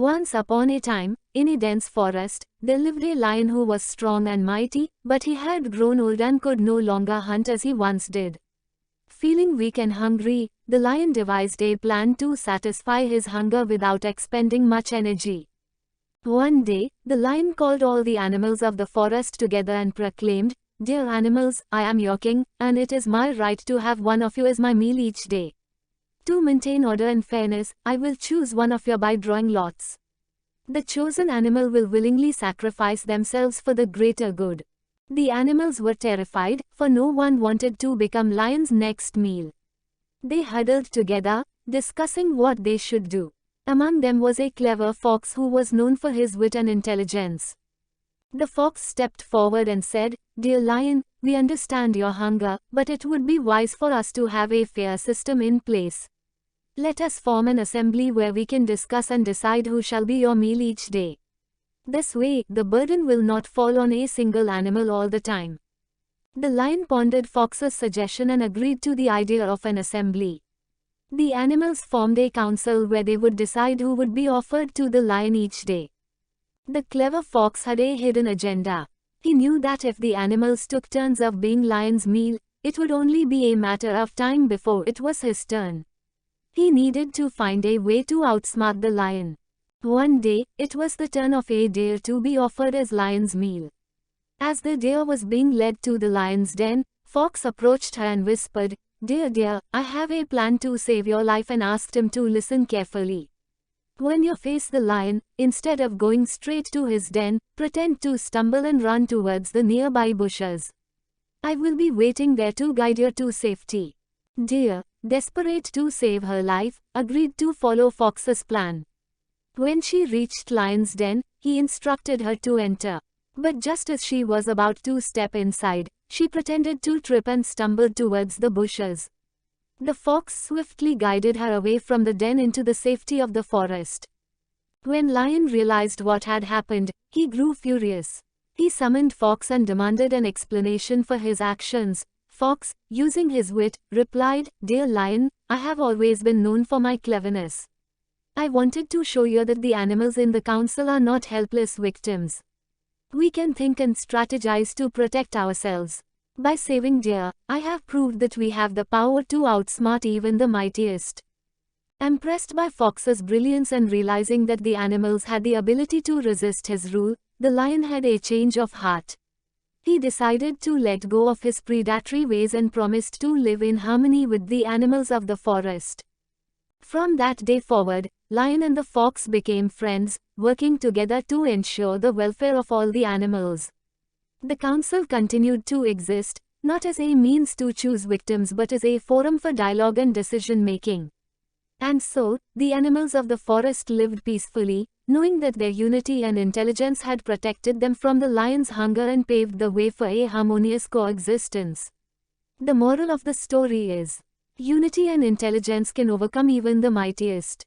Once upon a time, in a dense forest, there lived a lion who was strong and mighty, but he had grown old and could no longer hunt as he once did. Feeling weak and hungry, the lion devised a plan to satisfy his hunger without expending much energy. One day, the lion called all the animals of the forest together and proclaimed, "Dear animals, I am your king, and it is my right to have one of you as my meal each day. To maintain order and fairness, I will choose one of you by drawing lots. The chosen animal will willingly sacrifice themselves for the greater good." The animals were terrified, for no one wanted to become lion's next meal. They huddled together, discussing what they should do. Among them was a clever fox who was known for his wit and intelligence. The fox stepped forward and said, "Dear lion, we understand your hunger, but it would be wise for us to have a fair system in place. Let us form an assembly where we can discuss and decide who shall be your meal each day. This way, the burden will not fall on a single animal all the time." The lion pondered Fox's suggestion and agreed to the idea of an assembly. The animals formed a council where they would decide who would be offered to the lion each day. The clever fox had a hidden agenda. He knew that if the animals took turns of being lion's meal, it would only be a matter of time before it was his turn. He needed to find a way to outsmart the lion. One day, it was the turn of a deer to be offered as lion's meal. As the deer was being led to the lion's den, Fox approached her and whispered, "Dear dear, I have a plan to save your life," and asked him to listen carefully. "When you face the lion, instead of going straight to his den, pretend to stumble and run towards the nearby bushes. I will be waiting there to guide you to safety." Deer, desperate to save her life, agreed to follow Fox's plan. When she reached lion's den, he instructed her to enter. But just as she was about to step inside, she pretended to trip and stumbled towards the bushes. The fox swiftly guided her away from the den into the safety of the forest. When Lion realized what had happened, he grew furious. He summoned Fox and demanded an explanation for his actions. Fox, using his wit, replied, "Dear Lion, I have always been known for my cleverness. I wanted to show you that the animals in the council are not helpless victims. We can think and strategize to protect ourselves. By saving deer, I have proved that we have the power to outsmart even the mightiest." Impressed by Fox's brilliance and realizing that the animals had the ability to resist his rule, the lion had a change of heart. He decided to let go of his predatory ways and promised to live in harmony with the animals of the forest. From that day forward, Lion and the fox became friends, working together to ensure the welfare of all the animals. The council continued to exist, not as a means to choose victims but as a forum for dialogue and decision-making. And so, the animals of the forest lived peacefully, knowing that their unity and intelligence had protected them from the lion's hunger and paved the way for a harmonious coexistence. The moral of the story is, unity and intelligence can overcome even the mightiest.